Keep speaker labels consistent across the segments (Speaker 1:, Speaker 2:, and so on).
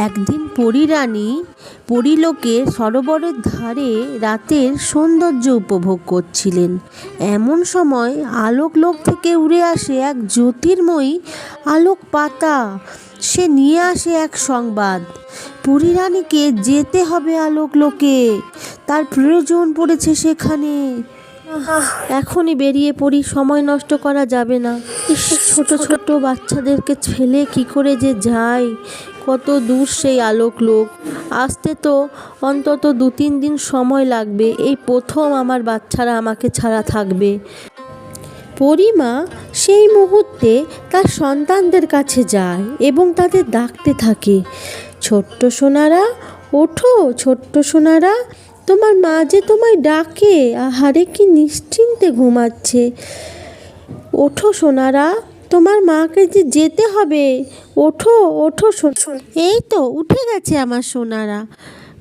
Speaker 1: একদিন পরীরানী পরীলোকের সরোবরের ধারে রাতের সৌন্দর্য উপভোগ করছিলেন। এমন সময় আলোকলোক থেকে উড়ে আসে এক জ্যোতির্ময়ী আলোকপাতা। সে নিয়ে আসে এক সংবাদ, পরীরানীকে যেতে হবে আলোকলোকে, তার প্রয়োজন পড়েছে সেখানে। এখনই বেরিয়ে পড়ি, সময় নষ্ট করা যাবে না। ছোট ছোট বাচ্চাদেরকে ফেলে কি করে যে যাই, কত দূর সেই আলোকলোক। আসতে তো অন্তত 2-3 দিন সময় লাগবে। এই প্রথম আমার বাচ্চারা আমাকে ছাড়া থাকবে। পরীমা সেই মুহূর্তে তার সন্তানদের কাছে যায় এবং তাদের ডাকতে থাকে, ছোট্ট সোনারা ওঠো, ছোট্ট সোনারা, তোমার মা যে তোমায় ডাকে, আহারে কি নিশ্চিন্তে ঘুমাচ্ছে। ওঠো সোনারা, তোমার মাকে যে যেতে হবে, ওঠো ওঠো। এই তো উঠে গেছে আমার সোনারা।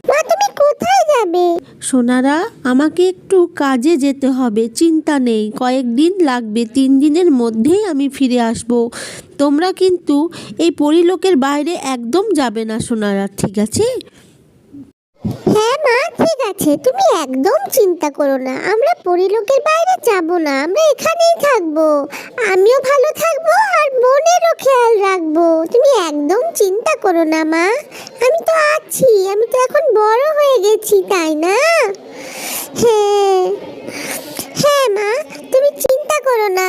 Speaker 2: মা তুমি কোথায় যাবে?
Speaker 1: সোনারা, আমাকে একটু কাজে যেতে হবে, চিন্তা নেই, কয়েকদিন লাগবে, 3 দিনের মধ্যেই আমি ফিরে আসব। তোমরা কিন্তু এই পরীলোকের বাইরে একদম যাবে না সোনারা, ঠিক আছে?
Speaker 2: হ্যাঁ মা ঠিক আছে, তুমি একদম চিন্তা করো না, আমরা পরীলোকের বাইরে যাব না, আমরা এখানেই থাকবো। আমিও ভালো থাকবো আর বোনেরও খেয়াল রাখবো। তুমি একদম চিন্তা করো না মা, আমি তো আছি, আমি তো এখন বড় হয়ে গেছি, তাই না? হ্যাঁ হ্যাঁ মা, তুমি চিন্তা করো না,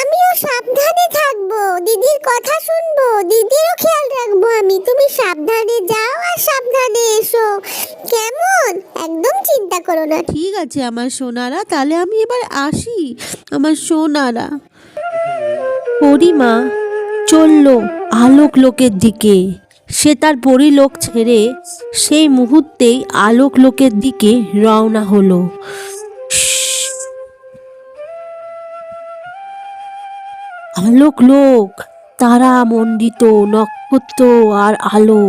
Speaker 2: আমিও সাবধানে থাকবো, দিদির কথা শুনবো, দিদিরও খেয়াল রাখবো আমি। তুমি সাবধানে যাও আর সাবধানে এসো, কেমন? একদম চিন্তা করো না।
Speaker 1: ঠিক আছে আমার সোনারা, তাহলে আমি এবার আসি আমার সোনারা। পরীমা চলল আলোকলোকের দিকে। সে তার পরীলোক ছেড়ে সেই মুহূর্তেই আলোকলোকের দিকে রওনা হলো। আলোকলোক, তারা মণ্ডিত নক্ষত্র আর আলো,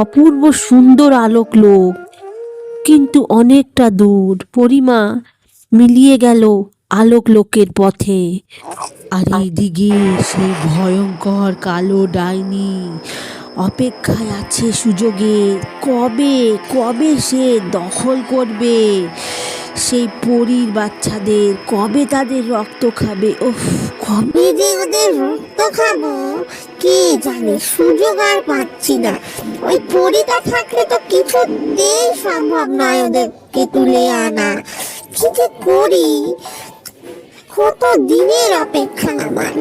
Speaker 1: অপূর্ব সুন্দর আলোকলোক, কিন্তু অনেকটা দূর। পরীমা মিলিয়ে গেল আলোকলোকের পথে। আর এইদিকে সেই ভয়ঙ্কর কালো ডাইনি অপেক্ষায় আছে সুযোগে, কবে কবে সে দখল করবে সেই পরীর বাচ্চাদের, কবে তাদের রক্ত খাবে। ওফ, কবে
Speaker 2: যে ওদের রক্ত খাবো কে জানে, সুযোগ আর পাচ্ছি না। ওই পরীটা থাকলে তো কিছুতেই সম্ভব নয় ওদেরকে তুলে আনা। কি যে করি, কত দিনের অপেক্ষা আমার।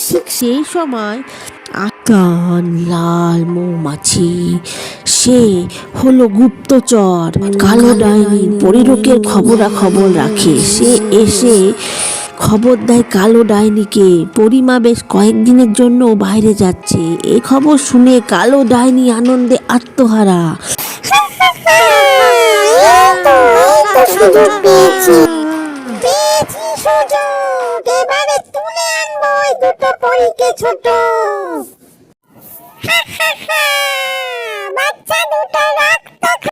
Speaker 1: ঠিক সেই সময় আকান লাল মৌমাছি, সে হলো গুপ্তচর, কালো ডাইনি, পরীলোকের খবরাখবর রাখে। সে এসে খবর দেয় কালো ডাইনিকে, পরীমা বেশ কয়েকদিনের জন্য বাইরে যাচ্ছে। এই খবর শুনে কালো ডাইনি আনন্দে আত্মহারা।
Speaker 2: সুযোগ পেয়েছি, পেয়েছি সুযোগ, এবারে তুলে আনবো ওই দুটো পরীকে ছোট। বাচ্চা দুটোরা